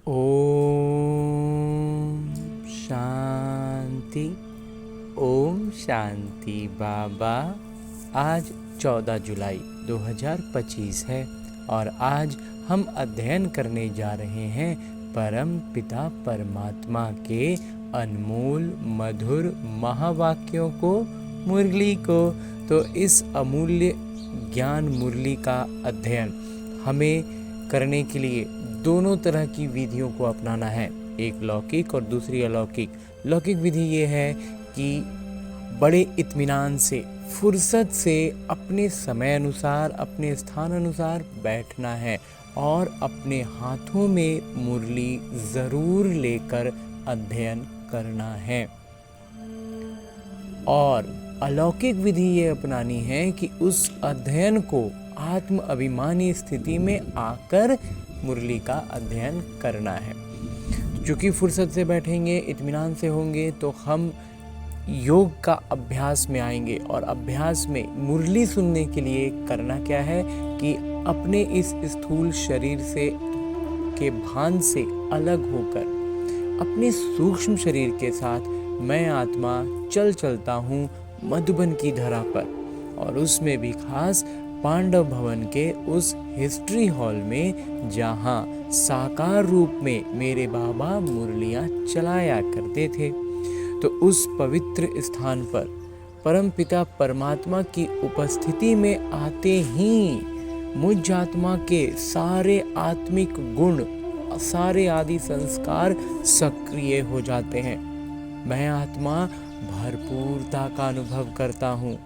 ओम शांति। ओम शांति बाबा। आज 14 जुलाई 2025 है और आज हम अध्ययन करने जा रहे हैं परम पिता परमात्मा के अनमोल मधुर महावाक्यों को, मुरली को। तो इस अमूल्य ज्ञान मुरली का अध्ययन हमें करने के लिए दोनों तरह की विधियों को अपनाना है, एक लौकिक और दूसरी अलौकिक। लौकिक विधि ये है कि बड़े इत्मीनान से, फुर्सत से, अपने समय अनुसार, अपने स्थान अनुसार बैठना है और अपने हाथों में मुरली ज़रूर लेकर अध्ययन करना है। और अलौकिक विधि ये अपनानी है कि उस अध्ययन को आत्म अभिमानी स्थिति में आकर मुरली का अध्ययन करना है। क्योंकि फुर्सत से बैठेंगे, इत्मीनान से होंगे तो हम योग का अभ्यास में आएंगे। और अभ्यास में मुरली सुनने के लिए करना क्या है कि अपने इस स्थूल शरीर से के भान से अलग होकर अपने सूक्ष्म शरीर के साथ मैं आत्मा चलता हूँ मधुबन की धरा पर, और उसमें भी खास पांडव भवन के उस हिस्ट्री हॉल में जहाँ साकार रूप में मेरे बाबा मुरलियाँ चलाया करते थे। तो उस पवित्र स्थान पर परम पिता परमात्मा की उपस्थिति में आते ही मुझ आत्मा के सारे आत्मिक गुण, सारे आदि संस्कार सक्रिय हो जाते हैं। मैं आत्मा भरपूरता का अनुभव करता हूँ।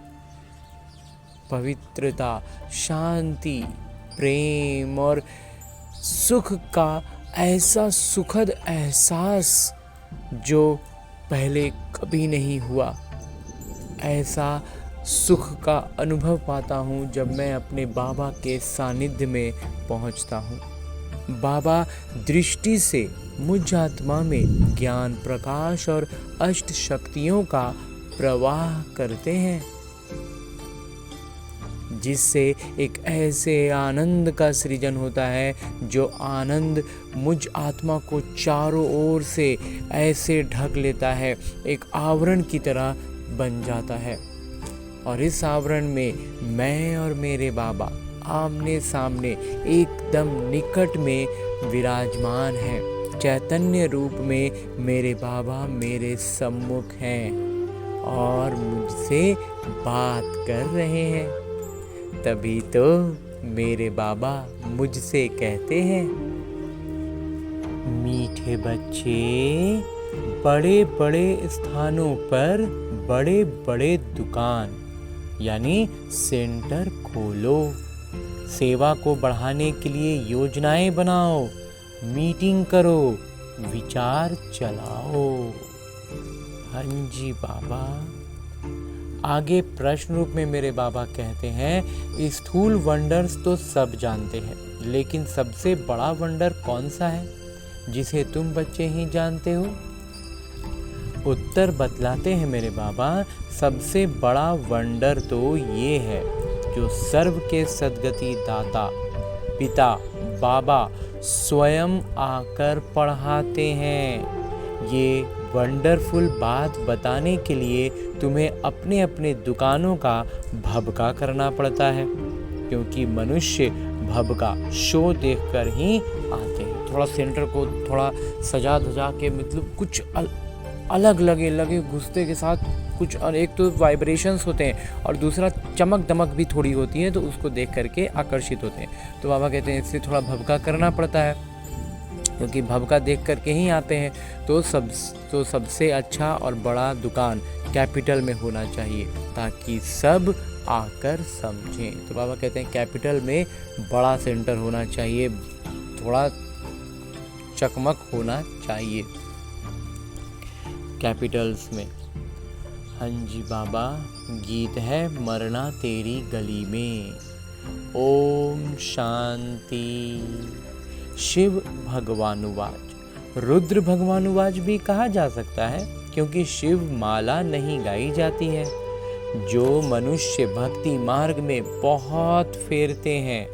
पवित्रता, शांति, प्रेम और सुख का ऐसा सुखद एहसास जो पहले कभी नहीं हुआ, ऐसा सुख का अनुभव पाता हूँ जब मैं अपने बाबा के सानिध्य में पहुँचता हूँ। बाबा दृष्टि से मुझ आत्मा में ज्ञान, प्रकाश और अष्ट शक्तियों का प्रवाह करते हैं, जिससे एक ऐसे आनंद का सृजन होता है जो आनंद मुझ आत्मा को चारों ओर से ऐसे ढक लेता है, एक आवरण की तरह बन जाता है। और इस आवरण में मैं और मेरे बाबा आमने सामने एकदम निकट में विराजमान हैं। चैतन्य रूप में मेरे बाबा मेरे सम्मुख हैं और मुझसे बात कर रहे हैं। तभी तो मेरे बाबा मुझसे कहते हैं, मीठे बच्चे, बड़े बड़े स्थानों पर बड़े बड़े दुकान यानी सेंटर खोलो, सेवा को बढ़ाने के लिए योजनाएं बनाओ, मीटिंग करो, विचार चलाओ। हाँ जी बाबा। आगे प्रश्न रूप में मेरे बाबा कहते हैं, स्थूल वंडर्स तो सब जानते हैं, लेकिन सबसे बड़ा वंडर कौन सा है जिसे तुम बच्चे ही जानते हो? उत्तर बतलाते हैं मेरे बाबा, सबसे बड़ा वंडर तो ये है जो सर्व के सद्गति दाता पिता बाबा स्वयं आकर पढ़ाते हैं। ये वंडरफुल बात बताने के लिए तुम्हें अपने अपने दुकानों का भभका करना पड़ता है, क्योंकि मनुष्य भभका शो देखकर ही आते हैं। थोड़ा सेंटर को थोड़ा सजा धजा के, मतलब कुछ अलग लगे घुसते के साथ कुछ, और एक तो वाइब्रेशंस होते हैं और दूसरा चमक दमक भी थोड़ी होती है, तो उसको देख करके आकर्षित होते हैं। तो बाबा कहते हैं इससे थोड़ा भभका करना पड़ता है, क्योंकि भभका देख करके ही आते हैं। तो सबसे अच्छा और बड़ा दुकान कैपिटल में होना चाहिए ताकि सब आकर समझें। तो बाबा कहते हैं कैपिटल में बड़ा सेंटर होना चाहिए, थोड़ा चकमक होना चाहिए कैपिटल्स में। हाँ जी बाबा। गीत है मरना तेरी गली में। ओम शांति। शिव भगवानुवाच, रुद्र भगवानुवाच भी कहा जा सकता है, क्योंकि शिव माला नहीं गाई जाती है। जो मनुष्य भक्ति मार्ग में बहुत फेरते हैं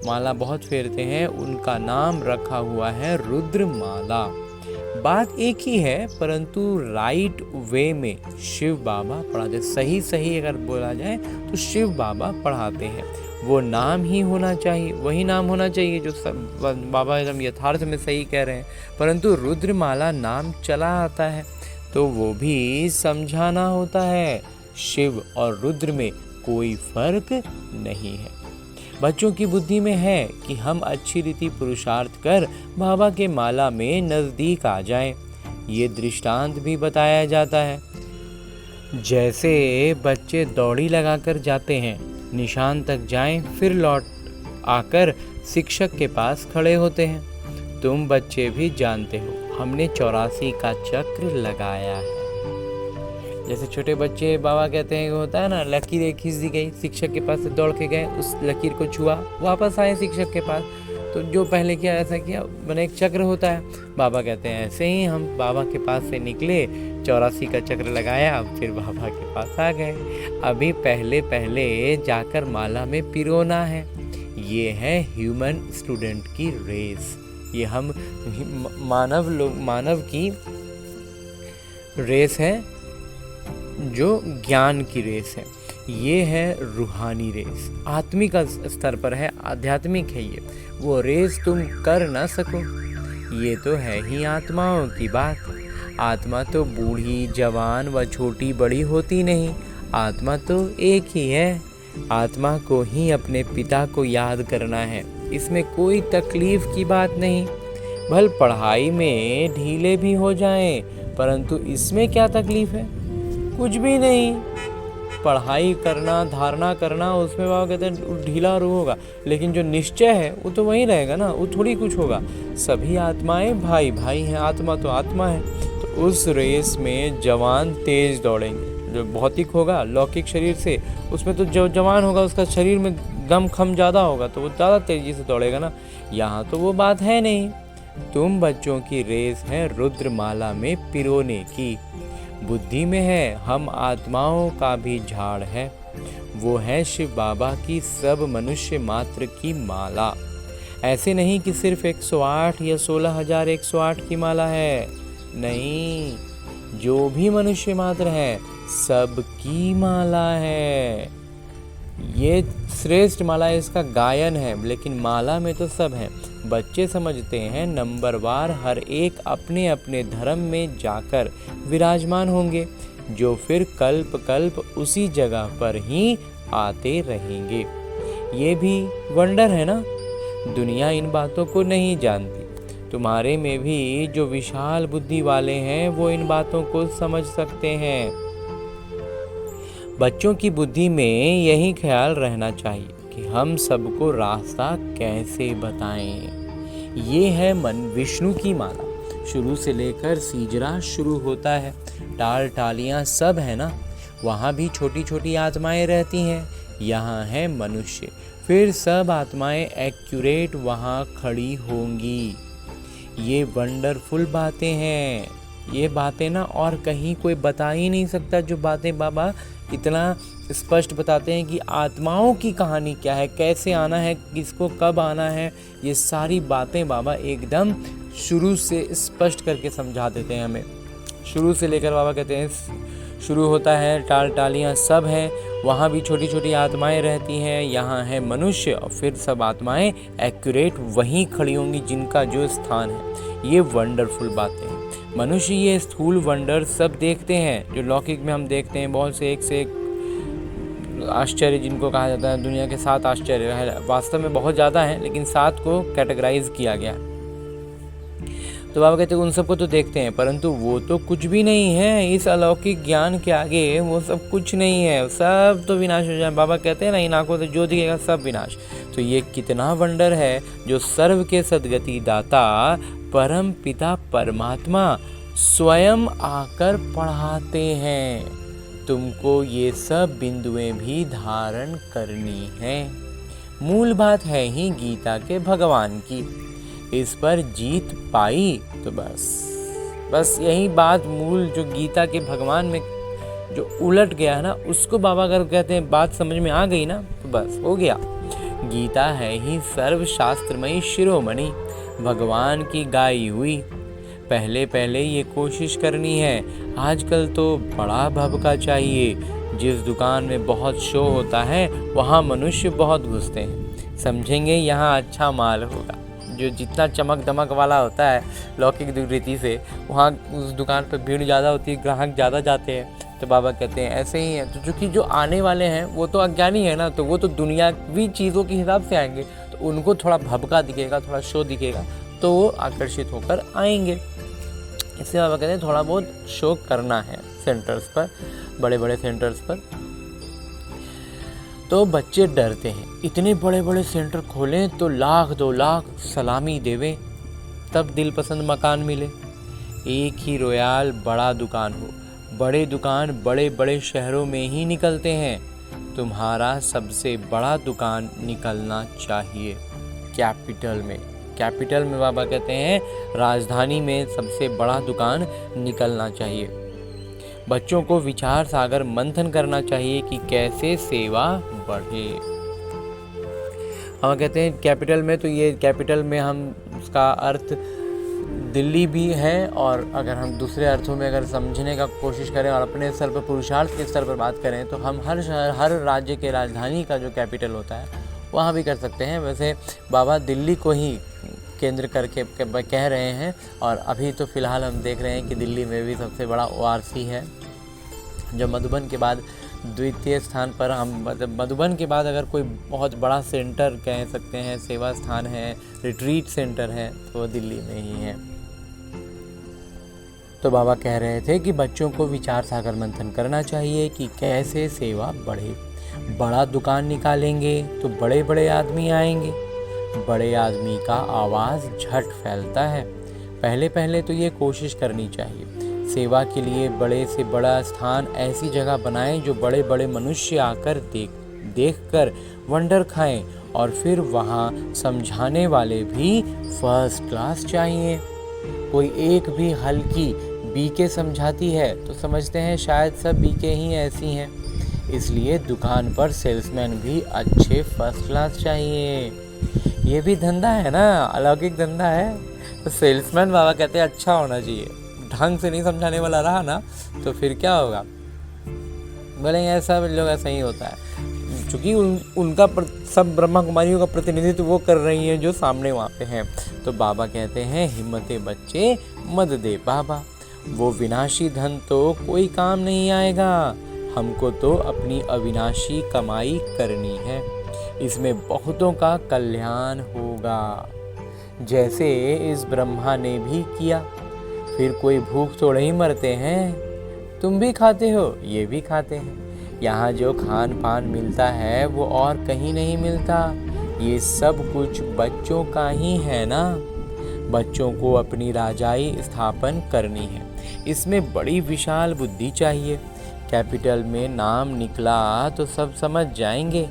माला बहुत फेरते हैं, उनका नाम रखा हुआ है रुद्रमाला। बात एक ही है, परंतु राइट वे में शिव बाबा पढ़ाते। सही अगर बोला जाए तो शिव बाबा पढ़ाते हैं। वो नाम ही होना चाहिए, वही नाम होना चाहिए जो सब बाबा एकदम यथार्थ में सही कह रहे हैं। परंतु रुद्रमाला नाम चला आता है तो वो भी समझाना होता है। शिव और रुद्र में कोई फर्क नहीं है। बच्चों की बुद्धि में है कि हम अच्छी रीति पुरुषार्थ कर बाबा के माला में नजदीक आ जाएं। ये दृष्टांत भी बताया जाता है। जैसे बच्चे दौड़ी लगाकर जाते हैं, निशान तक जाएं, फिर लौट आकर शिक्षक के पास खड़े होते हैं। तुम बच्चे भी जानते हो, हमने 84 का चक्र लगाया है। जैसे छोटे बच्चे बाबा कहते हैं, होता है ना, लकीर खींच दी गई, शिक्षक के पास से दौड़ के गए, उस लकीर को छुआ, वापस आए शिक्षक के पास, तो जो पहले किया ऐसा किया, मैंने एक चक्र होता है। बाबा कहते हैं ऐसे ही हम बाबा के पास से निकले, 84 का चक्र लगाया, फिर बाबा के पास आ गए। अभी पहले जाकर माला में पिरोना है। ये है ह्यूमन स्टूडेंट की रेस। ये हम मानव की रेस है, जो ज्ञान की रेस है। ये है रूहानी रेस, आत्मिक स्तर पर है, आध्यात्मिक है। ये वो रेस तुम कर ना सको, ये तो है ही आत्माओं की बात। आत्मा तो बूढ़ी, जवान व छोटी बड़ी होती नहीं, आत्मा तो एक ही है। आत्मा को ही अपने पिता को याद करना है, इसमें कोई तकलीफ की बात नहीं। भल पढ़ाई में ढीले भी हो जाएं, परंतु इसमें क्या तकलीफ है? कुछ भी नहीं। पढ़ाई करना, धारणा करना, उसमें बाबा कहते हैं ढीला रू होगा, लेकिन जो निश्चय है वो तो वहीं रहेगा ना, वो थोड़ी कुछ होगा। सभी आत्माएं भाई भाई हैं, आत्मा तो आत्मा है। तो उस रेस में जवान तेज दौड़ेंगे। जो भौतिक होगा लौकिक शरीर से, उसमें तो जो जवान होगा उसका शरीर में दम खम ज़्यादा होगा, तो वो ज़्यादा तेजी से दौड़ेगा ना। यहाँ तो वो बात है नहीं। तुम बच्चों की रेस है रुद्रमाला में पिरोने की। बुद्धि में है हम आत्माओं का भी झाड़ है। वो है शिव बाबा की सब मनुष्य मात्र की माला। ऐसे नहीं कि सिर्फ 108 या 16,108 की माला है, नहीं, जो भी मनुष्य मात्र है सबकी माला है। ये श्रेष्ठ माला है, इसका गायन है, लेकिन माला में तो सब है। बच्चे समझते हैं नंबरवार हर एक अपने अपने धर्म में जाकर विराजमान होंगे, जो फिर कल्प कल्प उसी जगह पर ही आते रहेंगे। ये भी वंडर है ना, दुनिया इन बातों को नहीं जानती। तुम्हारे में भी जो विशाल बुद्धि वाले हैं वो इन बातों को समझ सकते हैं। बच्चों की बुद्धि में यही ख्याल रहना चाहिए कि हम सबको रास्ता कैसे बताएं। ये है मन विष्णु की माला। शुरू से लेकर सीजरा शुरू होता है, टाल टालियाँ सब है ना, वहाँ भी छोटी छोटी आत्माएं रहती हैं। यहाँ है मनुष्य, फिर सब आत्माएं एक्यूरेट वहाँ खड़ी होंगी। ये वंडरफुल बातें हैं। ये बातें ना और कहीं कोई बता ही नहीं सकता, जो बातें बाबा इतना स्पष्ट बताते हैं कि आत्माओं की कहानी क्या है, कैसे आना है, किसको कब आना है। ये सारी बातें बाबा एकदम शुरू से स्पष्ट करके समझा देते हैं हमें। शुरू से लेकर बाबा कहते हैं शुरू होता है, टाल टालियाँ सब हैं, वहाँ भी छोटी छोटी आत्माएं रहती हैं, यहाँ है मनुष्य, और फिर सब आत्माएं एक्यूरेट वहीं खड़ी होंगी जिनका जो स्थान है। ये वंडरफुल बातें हैं। मनुष्य ये स्थूल वंडर सब देखते हैं, जो लौकिक में हम देखते हैं, बहुत से एक आश्चर्य जिनको कहा जाता है, दुनिया के 7 आश्चर्य है, वास्तव में बहुत ज़्यादा हैं, लेकिन 7 को कैटेगराइज किया गया। तो बाबा कहते हैं उन सबको तो देखते हैं, परंतु वो तो कुछ भी नहीं है इस अलौकिक ज्ञान के आगे। वो सब कुछ नहीं है, सब तो विनाश हो जाए। बाबा कहते हैं ना, इन आंखों से जो दिखेगा सब विनाश। तो ये कितना वंडर है जो सर्व के सद्गति दाता परम पिता परमात्मा स्वयं आकर पढ़ाते हैं। तुमको ये सब बिंदुएं भी धारण करनी है। मूल बात है ही गीता के भगवान की। इस पर जीत पाई तो बस यही बात मूल, जो गीता के भगवान में जो उलट गया है ना, उसको बाबा अगर कहते हैं बात समझ में आ गई ना, तो बस हो गया। गीता है ही सर्वशास्त्रमयी शिरोमणि, भगवान की गाई हुई। पहले पहले ये कोशिश करनी है, आजकल तो बड़ा भभका चाहिए। जिस दुकान में बहुत शो होता है वहाँ मनुष्य बहुत घुसते हैं, समझेंगे यहाँ अच्छा माल होगा। जो जितना चमक दमक वाला होता है लौकिक रीति से, वहाँ उस दुकान पर भीड़ ज़्यादा होती है, ग्राहक ज़्यादा जाते हैं। तो बाबा कहते हैं ऐसे ही है। तो चूँकि जो आने वाले हैं वो तो अज्ञानी है ना, तो वो तो दुनियावी चीज़ों के हिसाब से आएंगे, तो उनको थोड़ा भभका दिखेगा, थोड़ा शो दिखेगा, तो वो आकर्षित होकर आएंगे। इसलिए बाबा कहते हैं थोड़ा बहुत शो करना है सेंटर्स पर, बड़े बड़े सेंटर्स पर। तो बच्चे डरते हैं, इतने बड़े बड़े सेंटर खोलें तो 1,00,000-2,00,000 सलामी देवे, तब दिल पसंद मकान मिले। एक ही रोयाल बड़ा दुकान हो। बड़े दुकान बड़े बड़े शहरों में ही निकलते हैं, तुम्हारा सबसे बड़ा दुकान निकलना चाहिए कैपिटल में। कैपिटल में बाबा कहते हैं राजधानी में सबसे बड़ा दुकान निकलना चाहिए। बच्चों को विचार सागर मंथन करना चाहिए कि कैसे सेवा बढ़े। हम कहते हैं कैपिटल में, तो ये कैपिटल में हम उसका अर्थ दिल्ली भी है, और अगर हम दूसरे अर्थों में अगर समझने का कोशिश करें और अपने स्तर पर पुरुषार्थ के स्तर पर बात करें, तो हम हर शहर हर राज्य के राजधानी का जो कैपिटल होता है वहाँ भी कर सकते हैं। वैसे बाबा दिल्ली को ही केंद्र करके कह रहे हैं, और अभी तो फ़िलहाल हम देख रहे हैं कि दिल्ली में भी सबसे बड़ा ORC है, जो मधुबन के बाद द्वितीय स्थान पर। हम मतलब मधुबन के बाद अगर कोई बहुत बड़ा सेंटर कह सकते हैं, सेवा स्थान है, रिट्रीट सेंटर है, तो वो दिल्ली में ही है। तो बाबा कह रहे थे कि बच्चों को विचार सागर मंथन करना चाहिए कि कैसे सेवा बढ़े। बड़ा दुकान निकालेंगे तो बड़े बड़े आदमी आएंगे, बड़े आदमी का आवाज़ झट फैलता है। पहले पहले तो ये कोशिश करनी चाहिए, सेवा के लिए बड़े से बड़ा स्थान ऐसी जगह बनाएं जो बड़े बड़े मनुष्य आकर देखकर वंडर खाएं, और फिर वहाँ समझाने वाले भी फर्स्ट क्लास चाहिए। कोई एक भी हल्की बीके समझाती है तो समझते हैं शायद सब बीके ही ऐसी हैं, इसलिए दुकान पर सेल्समैन भी अच्छे फर्स्ट क्लास चाहिए। ये भी धंधा है ना, अलौकिक धंधा है। तो सेल्समैन बाबा कहते हैं अच्छा होना चाहिए। ढंग से नहीं समझाने वाला रहा ना तो फिर क्या होगा, बोलेंगे ऐसा लोग ऐसा ही होता है। चूँकि उनका सब ब्रह्मा कुमारियों का प्रतिनिधित्व वो कर रही हैं जो सामने वहाँ पे हैं। तो बाबा कहते हैं हिम्मते बच्चे मत दे बाबा, वो विनाशी धन तो कोई काम नहीं आएगा, हमको तो अपनी अविनाशी कमाई करनी है, इसमें बहुतों का कल्याण होगा, जैसे इस ब्रह्मा ने भी किया। फिर कोई भूख थोड़े ही मरते हैं, तुम भी खाते हो, ये भी खाते हैं। यहाँ जो खान पान मिलता है वो और कहीं नहीं मिलता, ये सब कुछ बच्चों का ही है ना। बच्चों को अपनी राजाई स्थापन करनी है, इसमें बड़ी विशाल बुद्धि चाहिए। कैपिटल में नाम निकला तो सब समझ जाएंगे,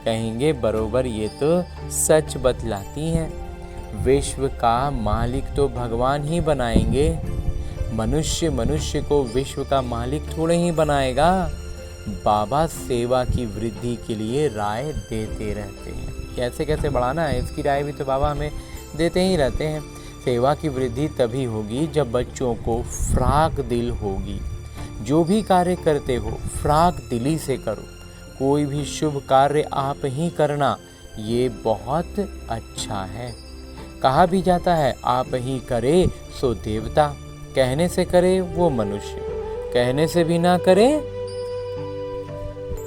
कहेंगे बरोबर ये तो सच बतलाती हैं। विश्व का मालिक तो भगवान ही बनाएंगे, मनुष्य को विश्व का मालिक थोड़े ही बनाएगा। बाबा सेवा की वृद्धि के लिए राय देते रहते हैं, कैसे कैसे बढ़ाना है इसकी राय भी तो बाबा हमें देते ही रहते हैं। सेवा की वृद्धि तभी होगी जब बच्चों को फ्राक दिल होगी। जो भी कार्य करते हो फ्राक दिली से करो, कोई भी शुभ कार्य आप ही करना, ये बहुत अच्छा है। कहा भी जाता है आप ही करे सो देवता, कहने से करे वो मनुष्य, कहने से भी ना करे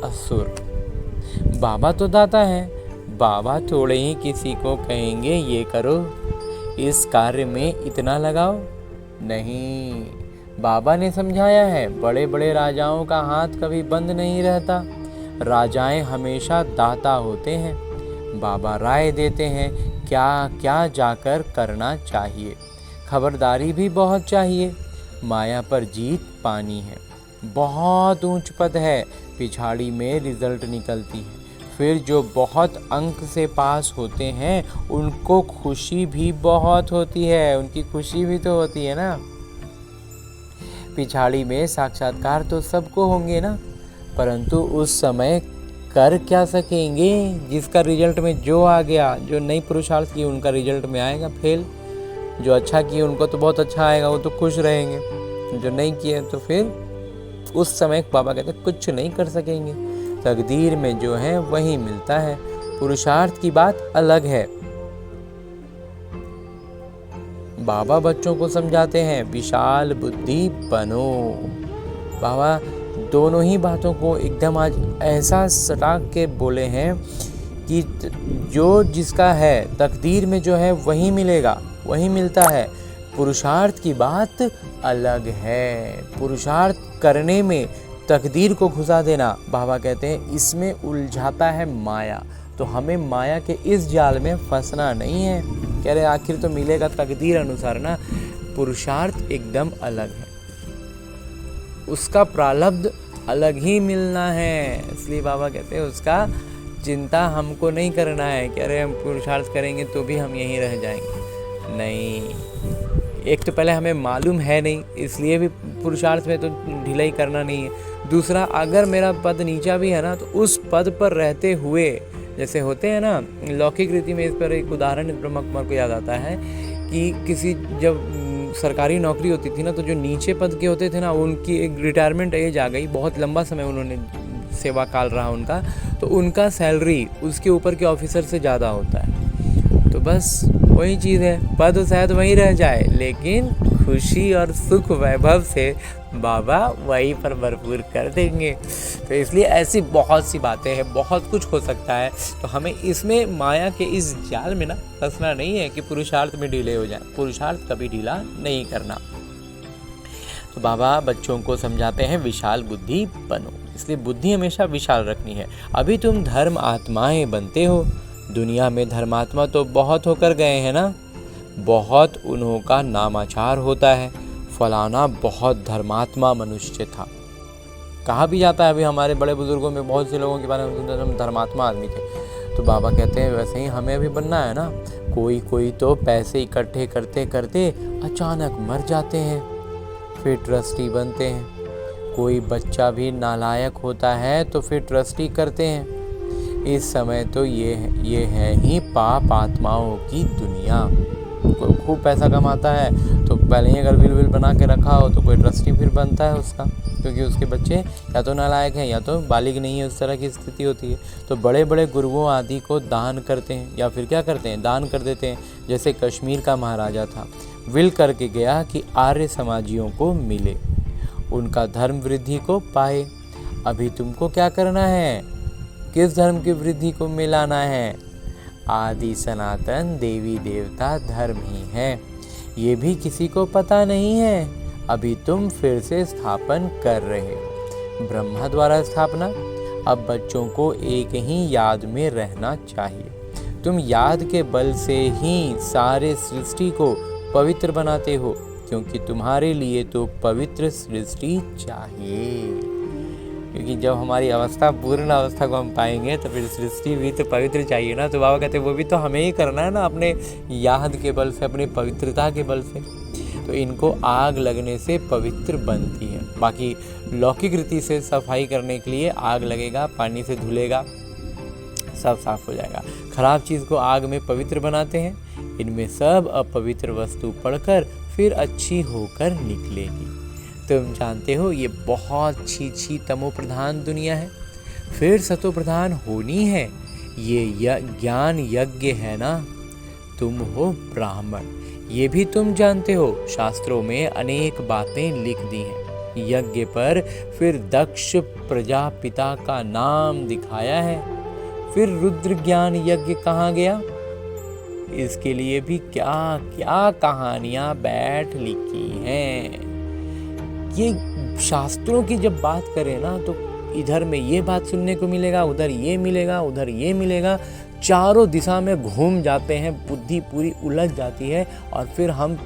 असुर। बाबा तो दाता है, बाबा थोड़े ही किसी को कहेंगे ये करो, इस कार्य में इतना लगाओ, नहीं। बाबा ने समझाया है बड़े बड़े राजाओं का हाथ कभी बंद नहीं रहता, राजाएं हमेशा दाता होते हैं। बाबा राय देते हैं क्या क्या जाकर करना चाहिए। खबरदारी भी बहुत चाहिए, माया पर जीत पानी है, बहुत ऊंच पद है, पिछाड़ी में रिजल्ट निकलती है। फिर जो बहुत अंक से पास होते हैं उनको खुशी भी बहुत होती है, उनकी खुशी भी तो होती है ना। पिछाड़ी में साक्षात्कार तो सबको होंगे ना, परंतु उस समय कर क्या सकेंगे। जिसका रिजल्ट में जो आ गया, जो नई पुरुषार्थ की उनका रिजल्ट में आएगा फेल, जो अच्छा किए उनको तो बहुत अच्छा आएगा, वो तो खुश रहेंगे, जो नहीं किए तो फिर उस समय बाबा कहते कुछ नहीं कर सकेंगे। तकदीर में जो है वही मिलता है, पुरुषार्थ की बात अलग है। बाबा बच्चों को समझाते हैं विशाल बुद्धि बनो। बाबा दोनों ही बातों को एकदम आज ऐसा सटा के बोले हैं कि जो जिसका है तकदीर में जो है वही मिलेगा, वही मिलता है। पुरुषार्थ की बात अलग है। पुरुषार्थ करने में तकदीर को घुसा देना, बाबा कहते हैं इसमें उलझाता है माया। तो हमें माया के इस जाल में फंसना नहीं है। कह रहे आखिर तो मिलेगा तकदीर अनुसार ना। पुरुषार्थ एकदम अलग है, उसका प्रारब्ध अलग ही मिलना है। इसलिए बाबा कहते हैं उसका चिंता हमको नहीं करना है। कह रहे हम पुरुषार्थ करेंगे तो भी हम यहीं रह जाएंगे, नहीं। एक तो पहले हमें मालूम है नहीं, इसलिए भी पुरुषार्थ में तो ढिलाई करना नहीं है। दूसरा, अगर मेरा पद नीचा भी है ना तो उस पद पर रहते हुए, जैसे होते हैं ना लौकिक रीति में, इस पर एक उदाहरण ब्रह्मा कुमार को याद आता है कि किसी जब सरकारी नौकरी होती थी ना तो जो नीचे पद के होते थे ना, उनकी एक रिटायरमेंट एज आ गई, बहुत लंबा समय उन्होंने सेवा काल रहा उनका, तो उनका सैलरी उसके ऊपर के ऑफिसर से ज़्यादा होता है। तो बस वही चीज़ है, पद शायद वहीं रह जाए लेकिन खुशी और सुख वैभव से बाबा वहीं पर भरपूर कर देंगे। तो इसलिए ऐसी बहुत सी बातें हैं, बहुत कुछ हो सकता है। तो हमें इसमें माया के इस जाल में ना फंसना नहीं है कि पुरुषार्थ में ढीले हो जाए। पुरुषार्थ कभी ढीला नहीं करना। तो बाबा बच्चों को समझाते हैं विशाल बुद्धि बनो। इसलिए बुद्धि हमेशा विशाल रखनी है। अभी तुम धर्म आत्माएं बनते हो। दुनिया में धर्मात्मा तो बहुत होकर गए हैं ना, बहुत उन्हों का नामाचार होता है, फलाना बहुत धर्मात्मा मनुष्य था। कहा भी जाता है, अभी हमारे बड़े बुजुर्गों में बहुत से लोगों के बारे में सुनते हम धर्मात्मा आदमी थे। तो बाबा कहते हैं वैसे ही हमें भी बनना है ना। कोई तो पैसे इकट्ठे करते करते अचानक मर जाते हैं, फिर ट्रस्टी बनते हैं। कोई बच्चा भी नालायक होता है तो फिर ट्रस्टी करते हैं। इस समय तो ये है ही पाप आत्माओं की दुनिया। कोई खूब पैसा कमाता है तो पहले ही अगर विल बना के रखा हो तो कोई ट्रस्टी फिर बनता है उसका, क्योंकि उसके बच्चे या तो नालायक हैं या तो बालिग नहीं है, उस तरह की स्थिति होती है। तो बड़े बड़े गुरुओं आदि को दान करते हैं या फिर क्या करते हैं, दान कर देते हैं। जैसे कश्मीर का महाराजा था, विल करके गया कि आर्य समाजियों को मिले, उनका धर्म वृद्धि को पाए। अभी तुमको क्या करना है, किस धर्म की वृद्धि को मिलाना है? आदि सनातन देवी देवता धर्म ही है। ये भी किसी को पता नहीं है। अभी तुम फिर से स्थापन कर रहे हो, ब्रह्मा द्वारा स्थापना। अब बच्चों को एक ही याद में रहना चाहिए। तुम याद के बल से ही सारे सृष्टि को पवित्र बनाते हो, क्योंकि तुम्हारे लिए तो पवित्र सृष्टि चाहिए। क्योंकि जब हमारी अवस्था पूर्ण अवस्था को हम पाएंगे तो फिर सृष्टि भी तो पवित्र चाहिए ना। तो बाबा कहते हैं वो भी तो हमें ही करना है ना, अपने याद के बल से, अपनी पवित्रता के बल से। तो इनको आग लगने से पवित्र बनती है। बाकी लौकिक रीति से सफाई करने के लिए आग लगेगा, पानी से धुलेगा, सब साफ हो जाएगा। खराब चीज़ को आग में पवित्र बनाते हैं, इनमें सब अपवित्र वस्तु पड़कर फिर अच्छी होकर निकलेगी। तुम जानते हो ये बहुत छी तमो प्रधान दुनिया है, फिर सतो प्रधान होनी है। ये ज्ञान यज्ञ है ना। तुम हो ब्राह्मण, ये भी तुम जानते हो। शास्त्रों में अनेक बातें लिख दी हैं। यज्ञ पर फिर दक्ष प्रजापिता का नाम दिखाया है। फिर रुद्र ज्ञान यज्ञ कहाँ गया? इसके लिए भी क्या क्या कहानियां बैठ लिखी हैं। ये शास्त्रों की जब बात करें ना तो इधर में ये बात सुनने को मिलेगा, उधर ये मिलेगा, उधर ये मिलेगा। चारों दिशा में घूम जाते हैं, बुद्धि पूरी उलझ जाती है और फिर हम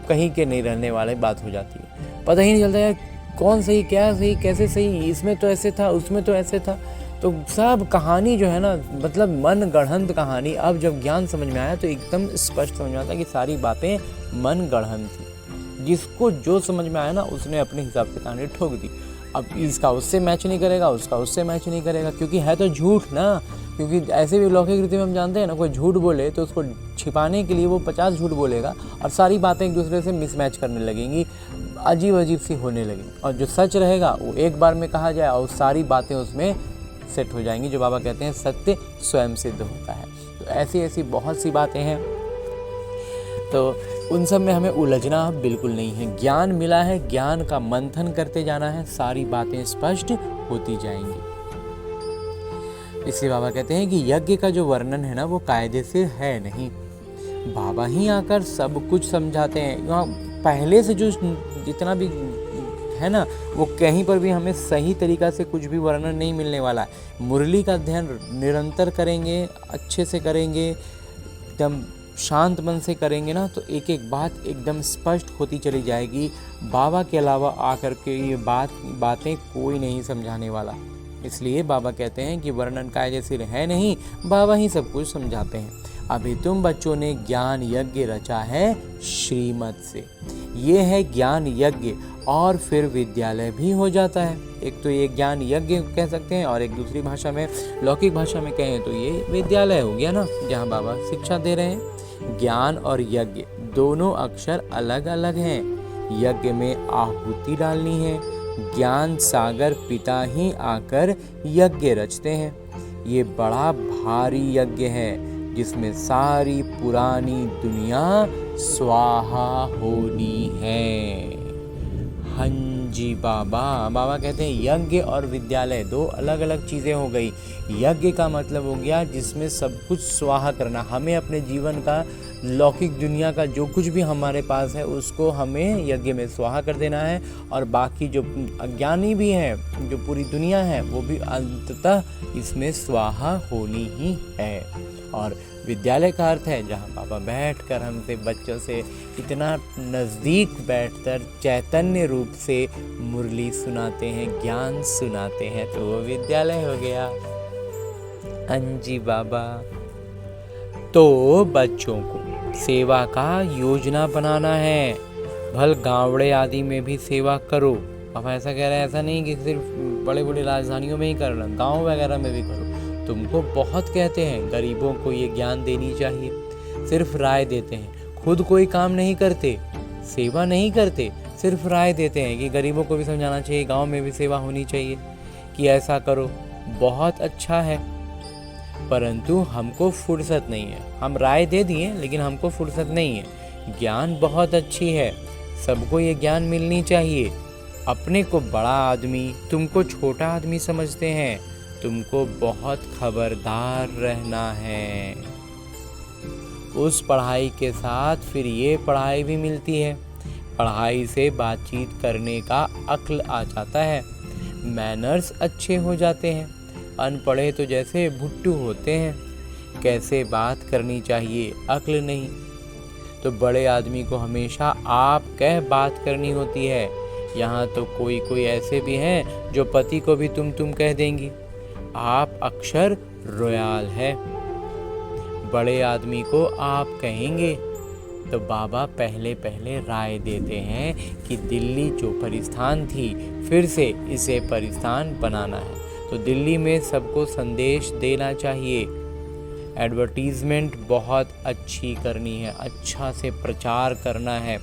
कहीं के नहीं रहने वाले बात हो जाती है। पता ही नहीं चलता है कौन सही, क्या सही, कैसे सही, इसमें तो ऐसे था, उसमें तो ऐसे था। तो सब कहानी जो है ना, मतलब मन गढ़ंत कहानी। अब जब ज्ञान समझ में आया तो एकदम स्पष्ट समझ में आता कि सारी बातें मन गढ़ंत थी। जिसको जो समझ में आया ना उसने अपने हिसाब से कहानी ठोक दी। अब इसका उससे मैच नहीं करेगा, उसका उससे मैच नहीं करेगा, क्योंकि है तो झूठ ना। क्योंकि ऐसे भी लौकिक रीति में हम जानते हैं ना, कोई झूठ बोले तो उसको छिपाने के लिए वो 50 झूठ बोलेगा और सारी बातें एक दूसरे से मिसमैच करने लगेंगी, अजीब अजीब सी होने लगेंगी। और जो सच रहेगा वो एक बार में कहा जाए और सारी बातें उसमें सेट हो जाएंगी। जो बाबा कहते हैं सत्य स्वयं सिद्ध होता है। तो ऐसी ऐसी बहुत सी बातें हैं, तो उन सब में हमें उलझना बिल्कुल नहीं है। ज्ञान मिला है, ज्ञान का मंथन करते जाना है, सारी बातें स्पष्ट होती जाएंगी। इसलिए बाबा कहते हैं कि यज्ञ का जो वर्णन है ना वो कायदे से है नहीं, बाबा ही आकर सब कुछ समझाते हैं। यहाँ पहले से जो जितना भी है ना, वो कहीं पर भी हमें सही तरीक़ा से कुछ भी वर्णन नहीं मिलने वाला है। मुरली का अध्ययन निरंतर करेंगे, अच्छे से करेंगे, एकदम शांत मन से करेंगे ना, तो एक एक बात एकदम स्पष्ट होती चली जाएगी। बाबा के अलावा आकर के ये बातें कोई नहीं समझाने वाला। इसलिए बाबा कहते हैं कि वर्णन कायदे से है नहीं, बाबा ही सब कुछ समझाते हैं। अभी तुम बच्चों ने ज्ञान यज्ञ रचा है श्रीमत से, ये है ज्ञान यज्ञ, और फिर विद्यालय भी हो जाता है। एक तो ये ज्ञान यज्ञ कह सकते हैं, और एक दूसरी भाषा में, लौकिक भाषा में कहें तो ये विद्यालय हो गया ना, जहाँ बाबा शिक्षा दे रहे हैं। ज्ञान और यज्ञ दोनों अक्षर अलग अलग हैं। यज्ञ में आहुति डालनी है, ज्ञान सागर पिता ही आकर यज्ञ रचते हैं। ये बड़ा भारी यज्ञ है जिसमें सारी पुरानी दुनिया स्वाहा होनी है। हाँ जी बाबा कहते हैं यज्ञ और विद्यालय दो अलग अलग चीज़ें हो गई। यज्ञ का मतलब हो गया जिसमें सब कुछ स्वाहा करना, हमें अपने जीवन का, लौकिक दुनिया का जो कुछ भी हमारे पास है उसको हमें यज्ञ में स्वाहा कर देना है, और बाकी जो अज्ञानी भी हैं, जो पूरी दुनिया है, वो भी अंततः इसमें स्वाहा होनी ही है। और विद्यालय का अर्थ है जहाँ बाबा बैठकर हमसे, बच्चों से इतना नज़दीक बैठकर चैतन्य रूप से मुरली सुनाते हैं, ज्ञान सुनाते हैं, तो वो विद्यालय हो गया। अंजी बाबा। तो बच्चों को सेवा का योजना बनाना है, भल गाँवड़े आदि में भी सेवा करो। अब ऐसा कह रहे हैं, ऐसा नहीं कि सिर्फ बड़े बड़े राजधानियों में ही करना, गाँव वगैरह में भी करो। तुमको बहुत कहते हैं गरीबों को ये ज्ञान देनी चाहिए, सिर्फ राय देते हैं, खुद कोई काम नहीं करते, सेवा नहीं करते, सिर्फ राय देते हैं कि गरीबों को भी समझाना चाहिए, गांव में भी सेवा होनी चाहिए, कि ऐसा करो। बहुत अच्छा है, परंतु हमको फुर्सत नहीं है। हम राय दे दिए लेकिन हमको फुर्सत नहीं है। ज्ञान बहुत अच्छी है, सबको ये ज्ञान मिलनी चाहिए। अपने को बड़ा आदमी, तुमको छोटा आदमी समझते हैं, तुमको बहुत खबरदार रहना है। उस पढ़ाई के साथ फिर ये पढ़ाई भी मिलती है। पढ़ाई से बातचीत करने का अक्ल आ जाता है, मैनर्स अच्छे हो जाते हैं। अनपढ़े तो जैसे भुट्टू होते हैं, कैसे बात करनी चाहिए अक्ल नहीं। तो बड़े आदमी को हमेशा आप कह बात करनी होती है। यहाँ तो कोई ऐसे भी हैं जो पति को भी तुम कह देंगी। आप अक्षर रॉयल है, बड़े आदमी को आप कहेंगे। तो बाबा पहले राय देते हैं कि दिल्ली जो परिस्थान थी, फिर से इसे परिस्थान बनाना है। तो दिल्ली में सबको संदेश देना चाहिए, एडवर्टीजमेंट बहुत अच्छी करनी है, अच्छा से प्रचार करना है,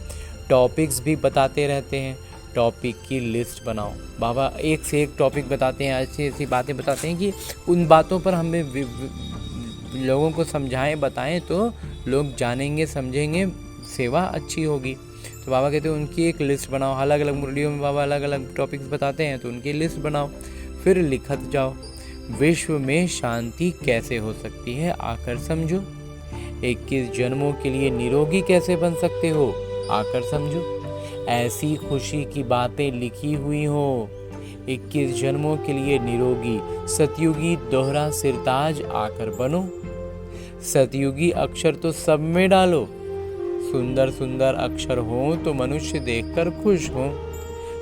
टॉपिक्स भी बताते रहते हैं, टॉपिक की लिस्ट बनाओ। बाबा एक से एक टॉपिक बताते हैं, ऐसी ऐसी बातें बताते हैं कि उन बातों पर हमें लोगों को समझाएं, बताएं, तो लोग जानेंगे, समझेंगे, सेवा अच्छी होगी। तो बाबा कहते हैं उनकी एक लिस्ट बनाओ। अलग अलग मुरलियों में बाबा अलग अलग टॉपिक्स बताते हैं, तो उनकी लिस्ट बनाओ, फिर लिखत जाओ। विश्व में शांति कैसे हो सकती है आकर समझो। 21 जन्मों के लिए निरोगी कैसे बन सकते हो आकर समझो। ऐसी खुशी की बातें लिखी हुई हो, 21 जन्मों के लिए निरोगी सतयुगी दोहरा सिरताज आकर बनो। सतयुगी अक्षर तो सब में डालो, सुंदर सुंदर अक्षर हो तो मनुष्य देखकर खुश हो।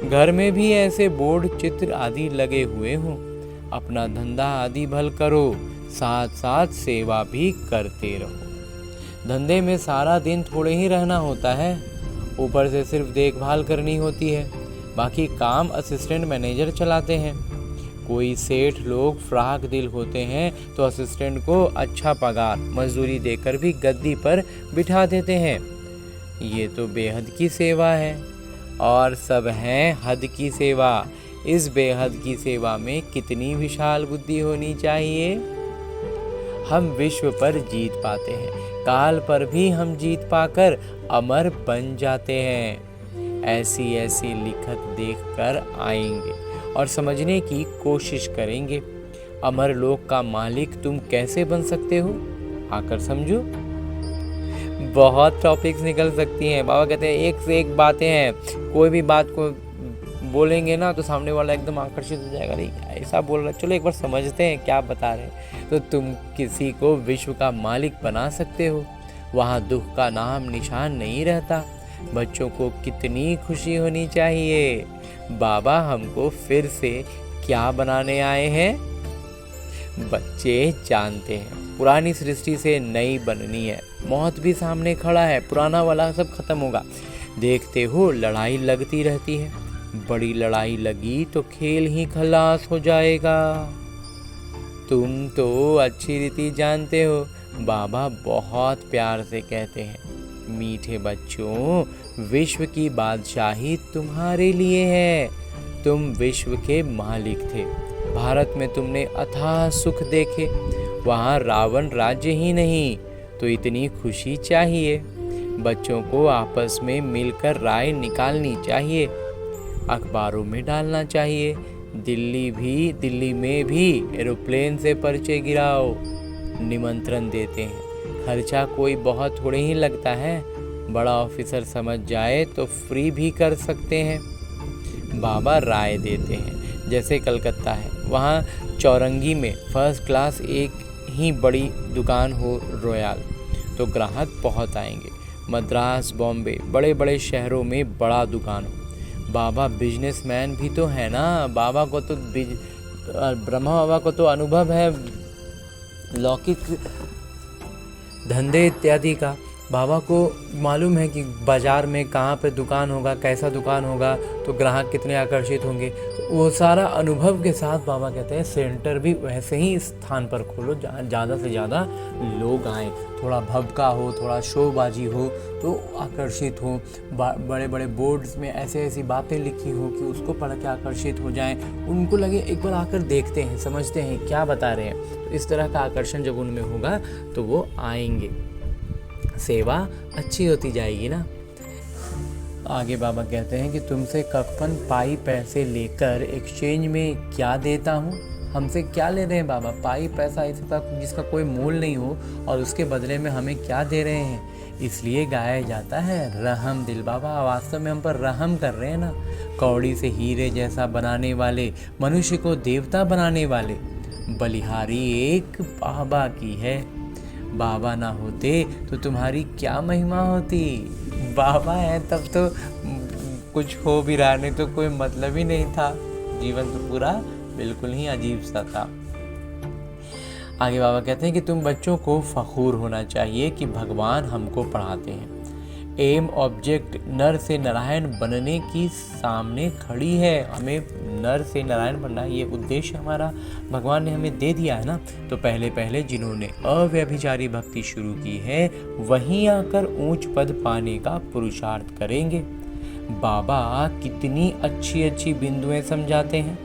घर में भी ऐसे बोर्ड चित्र आदि लगे हुए हों। अपना धंधा आदि भल करो, साथ साथ सेवा भी करते रहो। धंधे में सारा दिन थोड़े ही रहना होता है, ऊपर से सिर्फ देखभाल करनी होती है। बाकी काम असिस्टेंट मैनेजर चलाते हैं। कोई सेठ लोग फ्राक दिल होते हैं तो असिस्टेंट को अच्छा पगार मजदूरी देकर भी गद्दी पर बिठा देते हैं। ये तो बेहद की सेवा है और सब हैं हद की सेवा। इस बेहद की सेवा में कितनी विशाल बुद्धि होनी चाहिए। हम विश्व पर जीत पाते हैं, काल पर भी हम जीत पाकर अमर बन जाते हैं। ऐसी ऐसी लिखत देखकर आएंगे और समझने की कोशिश करेंगे। अमर लोक का मालिक तुम कैसे बन सकते हो, आकर समझो। बहुत टॉपिक्स निकल सकती हैं। बाबा कहते हैं एक से एक बातें हैं। कोई भी बात को बोलेंगे ना तो सामने वाला एकदम आकर्षित हो जाएगा, नहीं ऐसा बोल रहा, चलो एक बार समझते हैं क्या बता रहे हैं। तो तुम किसी को विश्व का मालिक बना सकते हो। वहाँ दुख का नाम निशान नहीं रहता। बच्चों को कितनी खुशी होनी चाहिए। बाबा हमको फिर से क्या बनाने आए हैं। बच्चे जानते हैं पुरानी सृष्टि से नई बननी है। मौत भी सामने खड़ा है, पुराना वाला सब खत्म होगा। देखते हो लड़ाई लगती रहती है। बड़ी लड़ाई लगी तो खेल ही खलास हो जाएगा। तुम तो अच्छी रीति जानते हो। बाबा बहुत प्यार से कहते हैं, मीठे बच्चों, विश्व की बादशाही तुम्हारे लिए है। तुम विश्व के मालिक थे। भारत में तुमने अथाह सुख देखे। वहाँ रावण राज्य ही नहीं तो इतनी खुशी चाहिए। बच्चों को आपस में मिलकर राय निकालनी चाहिए, अखबारों में डालना चाहिए। दिल्ली में भी एरोप्लेन से पर्चे गिराओ, निमंत्रण देते हैं। खर्चा कोई बहुत थोड़े ही लगता है। बड़ा ऑफिसर समझ जाए तो फ्री भी कर सकते हैं। बाबा राय देते हैं। जैसे कलकत्ता है, वहाँ चौरंगी में फर्स्ट क्लास एक ही बड़ी दुकान हो रॉयल, तो ग्राहक बहुत आएंगे। मद्रास, बॉम्बे, बड़े बड़े शहरों में बड़ा दुकान हो। बाबा बिजनेसमैन भी तो है ना। बाबा को तो ब्रह्मा बाबा को तो अनुभव है लौकिक धंधे इत्यादि का। बाबा को मालूम है कि बाज़ार में कहाँ पे दुकान होगा, कैसा दुकान होगा, तो ग्राहक कितने आकर्षित होंगे। तो वो सारा अनुभव के साथ बाबा कहते हैं सेंटर भी वैसे ही स्थान पर खोलो जहाँ ज़्यादा से ज़्यादा लोग आएँ। थोड़ा भभका हो, थोड़ा शोबाजी हो तो आकर्षित हो। बड़े बड़े बोर्ड्स में ऐसे ऐसी बातें लिखी हो कि उसको पढ़ के आकर्षित हो जाएं। उनको लगे एक बार आकर देखते हैं, समझते हैं क्या बता रहे हैं। तो इस तरह का आकर्षण जब उनमें होगा तो वो आएंगे। सेवा अच्छी होती जाएगी ना। आगे बाबा कहते हैं कि तुमसे कफन पाई पैसे लेकर एक्सचेंज में क्या देता हूँ। हमसे क्या ले रहे हैं बाबा, पाई पैसा इसका जिसका कोई मूल नहीं हो और उसके बदले में हमें क्या दे रहे हैं। इसलिए गाया जाता है रहम दिल। बाबा वास्तव में हम पर रहम कर रहे हैं ना। कौड़ी से हीरे जैसा बनाने वाले, मनुष्य को देवता बनाने वाले बलिहारी एक बाबा की है। बाबा ना होते तो तुम्हारी क्या महिमा होती। बाबा है तब तो कुछ हो भी रहा, नहीं तो कोई मतलब ही नहीं था। जीवन तो पूरा बिल्कुल ही अजीब सा था। आगे बाबा कहते हैं कि तुम बच्चों को फखूर होना चाहिए कि भगवान हमको पढ़ाते हैं। एम ऑब्जेक्ट नर से नारायण बनने की सामने खड़ी है। हमें नर से नारायण बनना, ये उद्देश्य हमारा भगवान ने हमें दे दिया है ना। तो पहले पहले जिन्होंने अव्यभिचारी भक्ति शुरू की है वहीं आकर ऊंच पद पाने का पुरुषार्थ करेंगे। बाबा कितनी अच्छी अच्छी बिंदुएं समझाते हैं,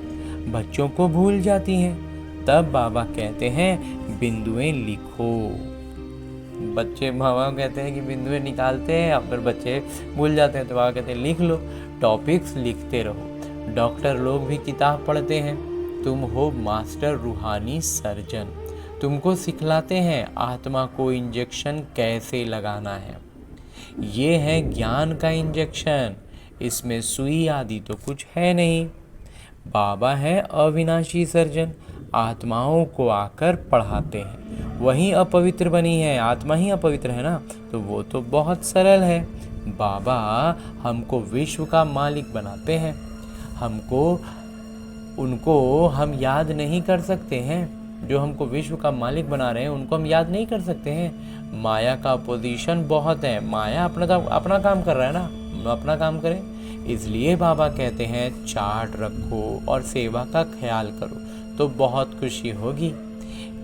बच्चों को भूल जाती हैं। तब बाबा कहते हैं बिंदुएं लिखो। बच्चे बाबा कहते हैं कि बिंदुएं निकालते हैं और फिर बच्चे भूल जाते हैं, तो बाबा कहते हैं लिख लो, टॉपिक्स लिखते रहो। डॉक्टर लोग भी किताब पढ़ते हैं। तुम हो मास्टर रूहानी सर्जन, तुमको सिखलाते हैं आत्मा को इंजेक्शन कैसे लगाना है। ये है ज्ञान का इंजेक्शन, इसमें सुई आदि तो कुछ है नहीं। बाबा है अविनाशी सर्जन, आत्माओं को आकर पढ़ाते हैं। वही अपवित्र बनी है, आत्मा ही अपवित्र है ना, तो वो तो बहुत सरल है। बाबा हमको विश्व का मालिक बनाते हैं। उनको हम याद नहीं कर सकते हैं। जो हमको विश्व का मालिक बना रहे हैं उनको हम याद नहीं कर सकते हैं। माया का पोजीशन बहुत है। माया अपना काम कर रहा है ना, अपना काम करें। इसलिए बाबा कहते हैं चार्ट रखो और सेवा का ख्याल करो तो बहुत खुशी होगी।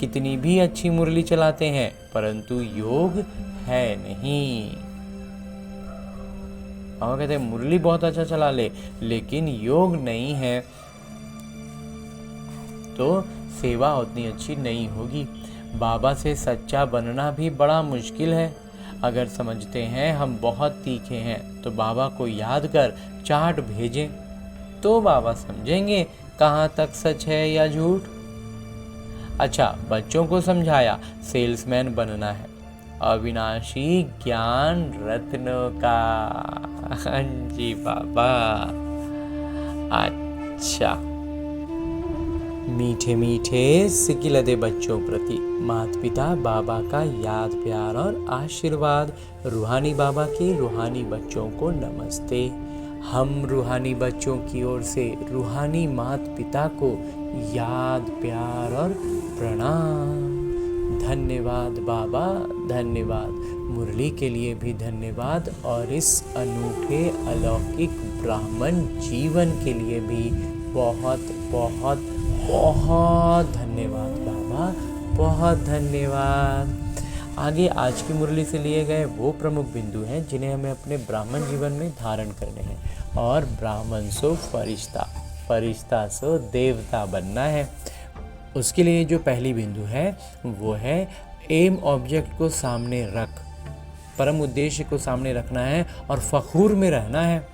कितनी भी अच्छी मुरली चलाते हैं परंतु योग है नहीं। बाबा कहते हैं मुरली बहुत अच्छा चला ले लेकिन योग नहीं है तो सेवा उतनी अच्छी नहीं होगी। बाबा से सच्चा बनना भी बड़ा मुश्किल है। अगर समझते हैं हम बहुत तीखे हैं तो बाबा को याद कर चार्ट भेजें तो बाबा समझेंगे कहाँ तक सच है या झूठ। अच्छा, बच्चों को समझाया सेल्समैन बनना है, अविनाशी ज्ञान रत्नों का। हाँ जी बाबा। अच्छा, मीठे मीठे सिकिलदे बच्चों प्रति माता पिता बाबा का याद प्यार और आशीर्वाद। रूहानी बाबा के रूहानी बच्चों को नमस्ते। हम रूहानी बच्चों की ओर से रूहानी माता पिता को याद प्यार और प्रणाम। धन्यवाद बाबा, धन्यवाद। मुरली के लिए भी धन्यवाद और इस अनूठे अलौकिक ब्राह्मण जीवन के लिए भी बहुत बहुत बहुत धन्यवाद बाबा, बहुत धन्यवाद। आगे आज की मुरली से लिए गए वो प्रमुख बिंदु हैं जिन्हें हमें अपने ब्राह्मण जीवन में धारण करने हैं। और ब्राह्मण सो फरिश्ता, फरिश्ता सो देवता बनना है। उसके लिए जो पहली बिंदु है वो है एम ऑब्जेक्ट को सामने रख, परम उद्देश्य को सामने रखना है और फखूर में रहना है।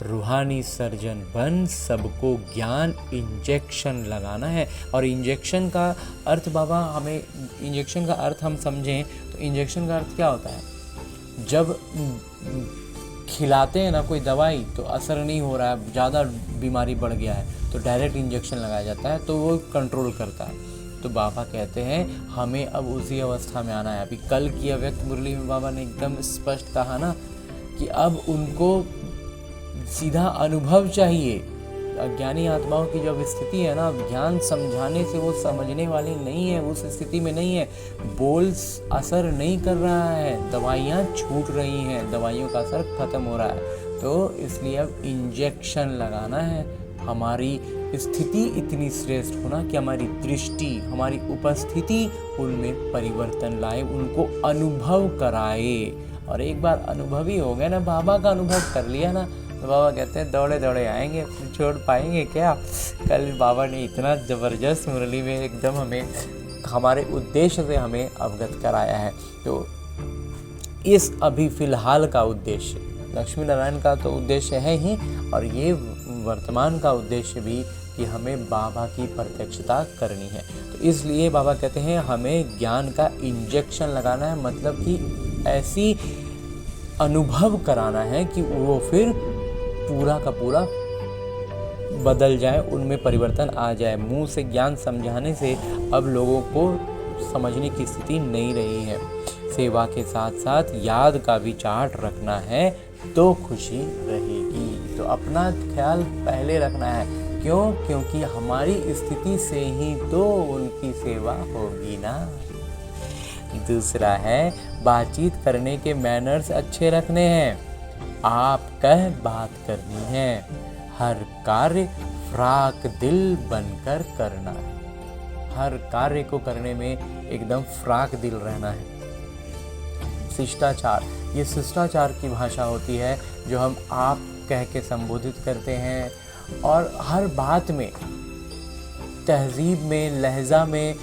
रूहानी सर्जन बन सबको ज्ञान इंजेक्शन लगाना है। और इंजेक्शन का अर्थ बाबा हमें इंजेक्शन का अर्थ हम समझें तो इंजेक्शन का अर्थ क्या होता है? जब खिलाते हैं ना कोई दवाई तो असर नहीं हो रहा है, ज़्यादा बीमारी बढ़ गया है तो डायरेक्ट इंजेक्शन लगाया जाता है तो वो कंट्रोल करता है। तो बाबा कहते हैं हमें अब उसी अवस्था में आना है। अभी कल की अव्यक्त मुरली में बाबा ने एकदम स्पष्ट कहा ना कि अब उनको सीधा अनुभव चाहिए। अज्ञानी आत्माओं की जब स्थिति है ना, ज्ञान समझाने से वो समझने वाली नहीं है, उस स्थिति में नहीं है। बोल असर नहीं कर रहा है, दवाइयाँ छूट रही हैं, दवाइयों का असर खत्म हो रहा है। तो इसलिए अब इंजेक्शन लगाना है। हमारी स्थिति इतनी श्रेष्ठ होना कि हमारी दृष्टि, हमारी उपस्थिति उनमें परिवर्तन लाए, उनको अनुभव कराए। और एक बार अनुभवी हो गए ना, बाबा का अनुभव कर लिया ना, तो बाबा कहते हैं दौड़े दौड़े आएंगे, छोड़ पाएंगे क्या। कल बाबा ने इतना ज़बरदस्त मुरली में एकदम हमें हमारे उद्देश्य से हमें अवगत कराया है। तो इस अभी फ़िलहाल का उद्देश्य लक्ष्मी नारायण का तो उद्देश्य है ही, और ये वर्तमान का उद्देश्य भी कि हमें बाबा की प्रत्यक्षता करनी है। तो इसलिए बाबा कहते हैं हमें ज्ञान का इंजेक्शन लगाना है, मतलब कि ऐसी अनुभव कराना है कि वो फिर पूरा का पूरा बदल जाए, उनमें परिवर्तन आ जाए। मुंह से ज्ञान समझाने से अब लोगों को समझने की स्थिति नहीं रही है। सेवा के साथ साथ याद का भी चार्ट रखना है तो खुशी रहेगी। तो अपना ख्याल पहले रखना है, क्यों? क्योंकि हमारी स्थिति से ही तो उनकी सेवा होगी ना। दूसरा है बातचीत करने के मैनर्स अच्छे रखने हैं। आप कह बात करनी है, हर कार्य फ्राक दिल बनकर करना है। हर कार्य को करने में एकदम फ्राक दिल रहना है। शिष्टाचार, ये शिष्टाचार की भाषा होती है जो हम आप कह के संबोधित करते हैं, और हर बात में, तहजीब में, लहजा में,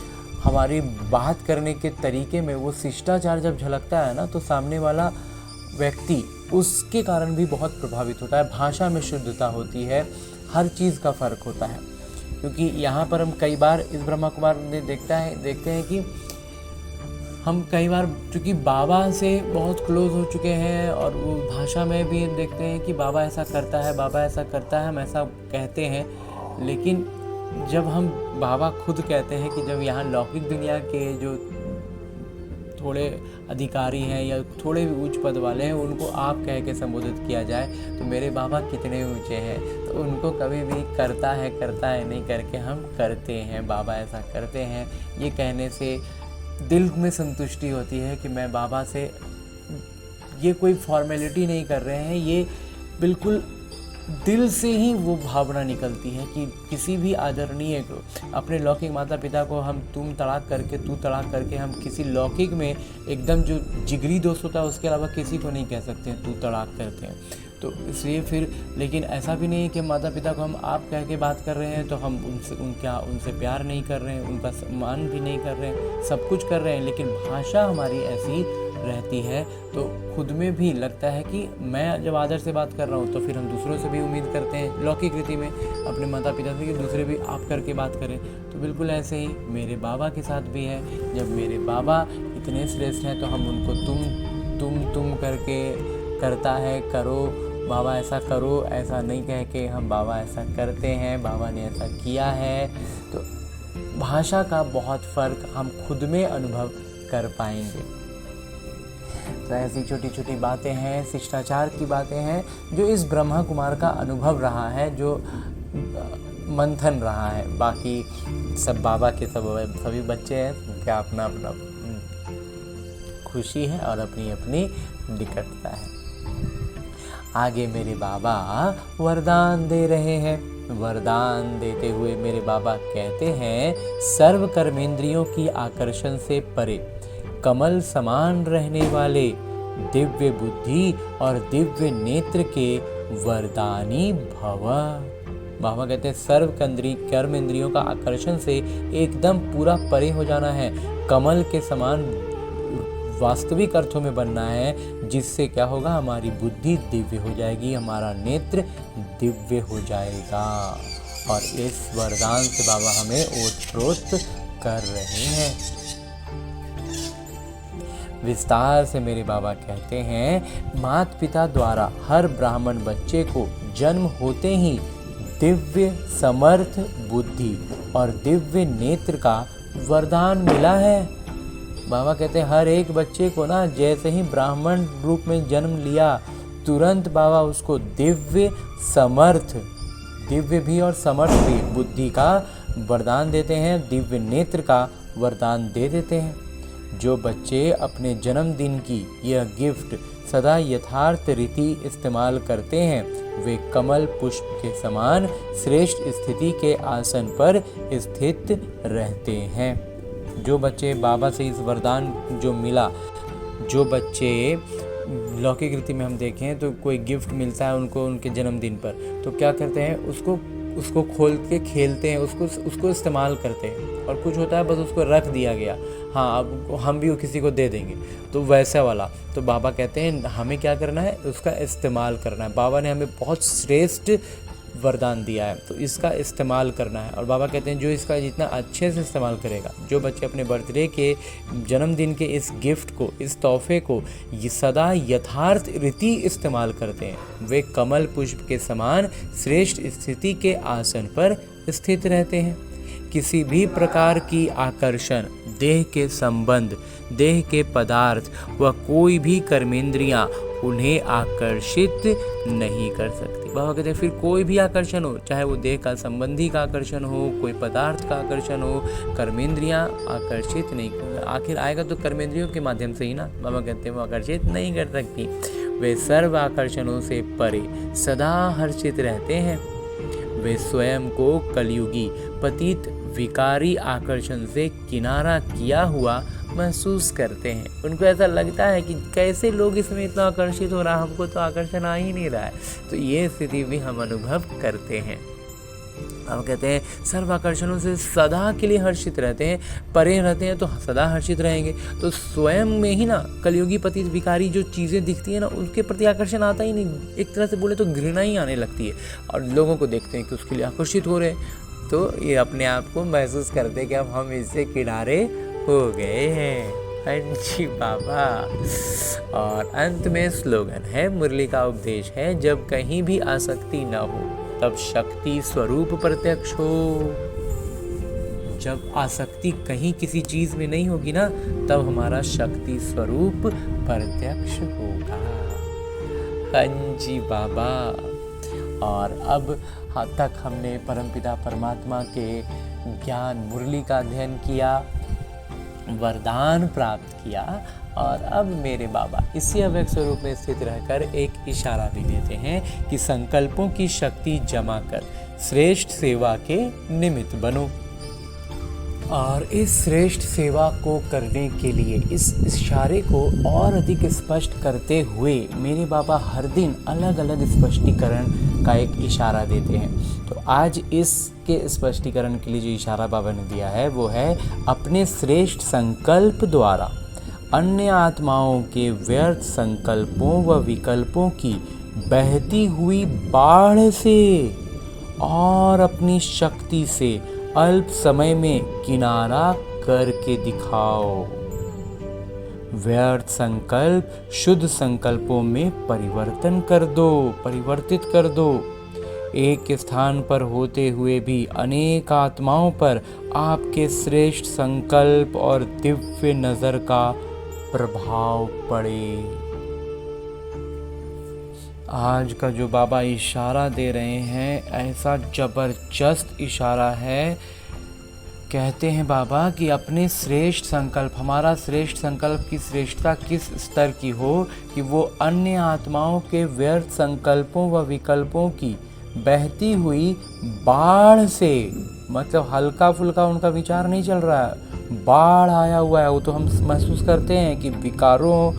हमारी बात करने के तरीके में वो शिष्टाचार जब झलकता है ना, तो सामने वाला व्यक्ति उसके कारण भी बहुत प्रभावित होता है। भाषा में शुद्धता होती है, हर चीज़ का फ़र्क होता है। क्योंकि यहाँ पर हम कई बार इस ब्रह्मा कुमार ने देखते हैं कि हम कई बार चूँकि बाबा से बहुत क्लोज हो चुके हैं, और वो भाषा में भी देखते हैं कि बाबा ऐसा करता है, बाबा ऐसा करता है, हम ऐसा कहते हैं। लेकिन जब हम बाबा खुद कहते हैं कि जब यहाँ लौकिक दुनिया के जो थोड़े अधिकारी हैं या थोड़े भी उच्च पद वाले हैं, उनको आप कह के संबोधित किया जाए तो मेरे बाबा कितने ऊंचे हैं। तो उनको कभी भी करता है नहीं करके हम करते हैं, बाबा ऐसा करते हैं, ये कहने से दिल में संतुष्टि होती है कि मैं बाबा से, ये कोई फॉर्मेलिटी नहीं कर रहे हैं, ये बिल्कुल दिल से ही वो भावना निकलती है कि किसी भी आदरणीय को, अपने लौकिक माता पिता को हम तुम तड़ाक करके, तू तड़ाक करके, हम किसी लौकिक में एकदम जो जिगरी दोस्त होता है उसके अलावा किसी को नहीं कह सकते हैं तू तड़ाक करके हैं। तो इसलिए फिर, लेकिन ऐसा भी नहीं है कि माता पिता को हम आप कह के बात कर रहे हैं तो हम उनसे प्यार नहीं कर रहे हैं, उनका सम्मान भी नहीं कर रहे हैं, सब कुछ कर रहे हैं, लेकिन भाषा हमारी ऐसी रहती है तो खुद में भी लगता है कि मैं जब आदर से बात कर रहा हूँ तो फिर हम दूसरों से भी उम्मीद करते हैं लौकिक रीति में अपने माता पिता से कि दूसरे भी आप करके बात करें। तो बिल्कुल ऐसे ही मेरे बाबा के साथ भी है। जब मेरे बाबा इतने श्रेष्ठ हैं तो हम उनको तुम करके करता है, करो बाबा ऐसा करो, ऐसा नहीं कह के हम बाबा ऐसा करते हैं, बाबा ने ऐसा किया है। तो भाषा का बहुत फ़र्क हम खुद में अनुभव कर पाएंगे। तो ऐसी छोटी छोटी बातें हैं, शिष्टाचार की बातें हैं जो इस ब्रह्मा कुमार का अनुभव रहा है, जो मंथन रहा है। बाकी सब बाबा के सभी बच्चे हैं, क्या अपना अपना खुशी है और अपनी अपनी निकटता है। आगे मेरे बाबा वरदान दे रहे हैं। वरदान देते हुए मेरे बाबा कहते हैं, सर्व कर्मेंद्रियों की आकर्षण से परे कमल समान रहने वाले दिव्य बुद्धि और दिव्य नेत्र के वरदानी भव। बाबा कहते हैं सर्व कर्मेंद्रियों का आकर्षण से एकदम पूरा परे हो जाना है, कमल के समान वास्तविक अर्थों में बनना है, जिससे क्या होगा, हमारी बुद्धि दिव्य हो जाएगी, हमारा नेत्र दिव्य हो जाएगा। और इस वरदान से बाबा हमें ओतप्रोत कर रहे हैं। विस्तार से मेरे बाबा कहते हैं, माता पिता द्वारा हर ब्राह्मण बच्चे को जन्म होते ही दिव्य समर्थ बुद्धि और दिव्य नेत्र का वरदान मिला है। बाबा कहते हैं हर एक बच्चे को ना, जैसे ही ब्राह्मण रूप में जन्म लिया, तुरंत बाबा उसको दिव्य समर्थ, दिव्य भी और समर्थ भी बुद्धि का वरदान देते हैं, दिव्य नेत्र का वरदान दे देते हैं। जो बच्चे अपने जन्मदिन की यह गिफ्ट सदा यथार्थ रीति इस्तेमाल करते हैं, वे कमल पुष्प के समान श्रेष्ठ स्थिति के आसन पर स्थित रहते हैं। जो बच्चे बाबा से इस वरदान जो मिला, जो बच्चे लौकिक रीति में हम देखें तो कोई गिफ्ट मिलता है उनको उनके जन्मदिन पर, तो क्या करते हैं, उसको खोल के खेलते हैं, उसको इस्तेमाल करते हैं। और कुछ होता है बस उसको रख दिया गया, हाँ अब हम भी किसी को दे देंगे, तो वैसा वाला। तो बाबा कहते हैं हमें क्या करना है, उसका इस्तेमाल करना है। बाबा ने हमें बहुत श्रेष्ठ वरदान दिया है, तो इसका इस्तेमाल करना है। और बाबा कहते हैं जो इसका जितना अच्छे से इस्तेमाल करेगा, जो बच्चे अपने बर्थडे के जन्मदिन के इस गिफ्ट को, इस तोहफे को ये सदा यथार्थ रीति इस्तेमाल करते हैं, वे कमल पुष्प के समान श्रेष्ठ स्थिति के आसन पर स्थित रहते हैं। किसी भी प्रकार की आकर्षण, देह के संबंध, देह के पदार्थ व कोई भी कर्मेंद्रियां उन्हें आकर्षित नहीं कर सकती। बाबा कहते हैं फिर कोई भी आकर्षण हो, चाहे वो देह का संबंधी का आकर्षण हो, कोई पदार्थ का आकर्षण हो, कर्मेंद्रियां आकर्षित नहीं कर, आखिर आएगा तो कर्मेंद्रियों के माध्यम से ही ना। बाबा कहते हैं वो आकर्षित नहीं कर सकती। वे सर्व आकर्षणों से परे सदा हर्षित रहते हैं। वे स्वयं को कलयुगी पतित विकारी आकर्षण से किनारा किया हुआ महसूस करते हैं। उनको ऐसा लगता है कि कैसे लोग इसमें इतना आकर्षित हो रहा, हमको तो आकर्षण आ ही नहीं रहा है। तो ये स्थिति भी हम अनुभव करते हैं। हम कहते हैं सर्व आकर्षणों से सदा के लिए हर्षित रहते हैं, परे रहते हैं तो सदा हर्षित रहेंगे। तो स्वयं में ही ना कलयुगी पतित विकारी जो चीज़ें दिखती है ना, उसके प्रति आकर्षण आता ही नहीं, एक तरह से बोले तो घृणा ही आने लगती है। और लोगों को देखते हैं कि उसके लिए आकर्षित हो रहे, तो ये अपने आप को महसूस करते हैं कि अब हम इससे किनारे हो गए हैं। जी बाबा। और अंत में स्लोगन है, मुरली का उपदेश है, जब कहीं भी आसक्ति न हो तब शक्ति स्वरूप प्रत्यक्ष हो। जब आसक्ति कहीं किसी चीज में नहीं होगी ना, तब हमारा शक्ति स्वरूप प्रत्यक्ष होगा। हाँ जी बाबा। और अब तक हमने परमपिता परमात्मा के ज्ञान मुरली का अध्ययन किया, वरदान प्राप्त किया। और अब मेरे बाबा इसी अव्यक्त स्वरूप में स्थित रहकर एक इशारा भी देते हैं कि संकल्पों की शक्ति जमा कर श्रेष्ठ सेवा के निमित्त बनो। और इस श्रेष्ठ सेवा को करने के लिए इस इशारे को और अधिक स्पष्ट करते हुए मेरे बाबा हर दिन अलग अलग स्पष्टीकरण का एक इशारा देते हैं। तो आज इसके स्पष्टीकरण के लिए जो इशारा बाबा ने दिया है वो है अपने श्रेष्ठ संकल्प द्वारा अन्य आत्माओं के व्यर्थ संकल्पों व विकल्पों की बहती हुई बाढ़ से और अपनी शक्ति से अल्प समय में किनारा करके दिखाओ। व्यर्थ संकल्प शुद्ध संकल्पों में परिवर्तित कर दो। एक स्थान पर होते हुए भी अनेक आत्माओं पर आपके श्रेष्ठ संकल्प और दिव्य नजर का प्रभाव पड़े। आज का जो बाबा इशारा दे रहे हैं ऐसा जबरदस्त इशारा है। कहते हैं बाबा कि अपने श्रेष्ठ संकल्प, हमारा श्रेष्ठ संकल्प की श्रेष्ठता किस स्तर की हो कि वो अन्य आत्माओं के व्यर्थ संकल्पों व विकल्पों की बहती हुई बाढ़ से, मतलब हल्का फुल्का उनका विचार नहीं चल रहा है, बाढ़ आया हुआ है। वो तो हम महसूस करते हैं कि विकारों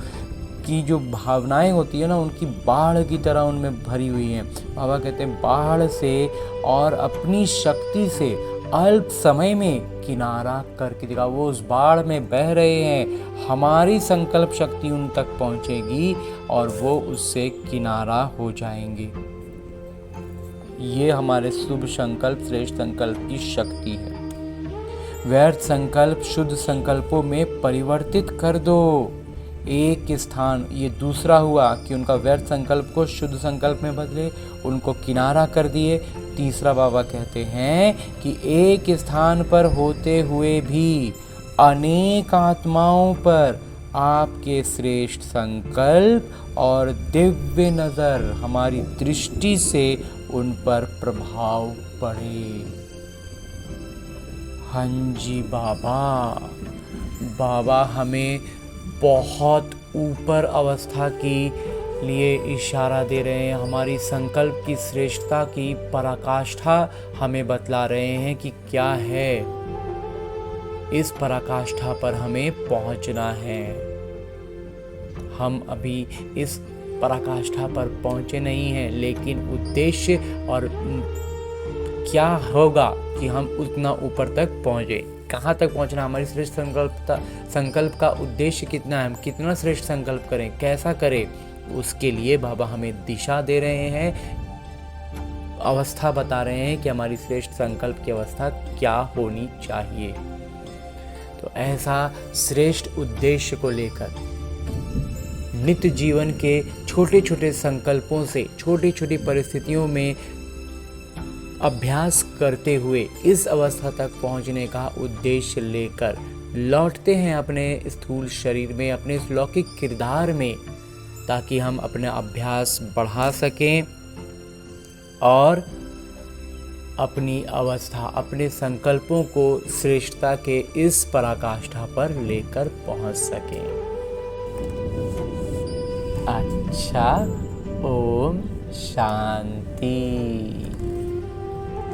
की जो भावनाएं होती है ना, उनकी बाढ़ की तरह उनमें भरी हुई हैं। बाबा कहते हैं बाढ़ से और अपनी शक्ति से अल्प समय में किनारा करके दिखा। वो उस बाढ़ में बह रहे हैं, हमारी संकल्प शक्ति उन तक पहुंचेगी और वो उससे किनारा हो जाएंगे। ये हमारे शुभ संकल्प, श्रेष्ठ संकल्प की शक्ति है। व्यर्थ संकल्प शुद्ध संकल्पों में परिवर्तित कर दो। एक स्थान, ये दूसरा हुआ कि उनका व्यर्थ संकल्प को शुद्ध संकल्प में बदले, उनको किनारा कर दिए। तीसरा बाबा कहते हैं कि एक स्थान पर होते हुए भी अनेक आत्माओं पर आपके श्रेष्ठ संकल्प और दिव्य नज़र, हमारी दृष्टि से उन पर प्रभाव पड़े। हाँ जी बाबा हमें बहुत ऊपर अवस्था की लिए इशारा दे रहे हैं। हमारी संकल्प की श्रेष्ठता की पराकाष्ठा हमें बतला रहे हैं कि क्या है। इस पराकाष्ठा पर हमें पहुंचना है। हम अभी इस पराकाष्ठा पर पहुंचे नहीं हैं, लेकिन उद्देश्य और क्या होगा कि हम उतना ऊपर तक पहुंचे। कहाँ तक पहुंचना, हमारी श्रेष्ठ संकल्प का उद्देश्य कितना है, हम कितना श्रेष्ठ संकल्प करें, कैसा करें, उसके लिए बाबा हमें दिशा दे रहे हैं, अवस्था बता रहे हैं कि हमारी श्रेष्ठ संकल्प की अवस्था क्या होनी चाहिए। तो ऐसा श्रेष्ठ उद्देश्य को लेकर नित्य जीवन के छोटे छोटे संकल्पों से, छोटी छोटी परिस्थितियों में अभ्यास करते हुए इस अवस्था तक पहुंचने का उद्देश्य लेकर लौटते हैं अपने स्थूल शरीर में, अपने इस लौकिक किरदार में, ताकि हम अपना अभ्यास बढ़ा सकें और अपनी अवस्था, अपने संकल्पों को श्रेष्ठता के इस पराकाष्ठा पर लेकर पहुंच सकें। अच्छा, ओम शांति।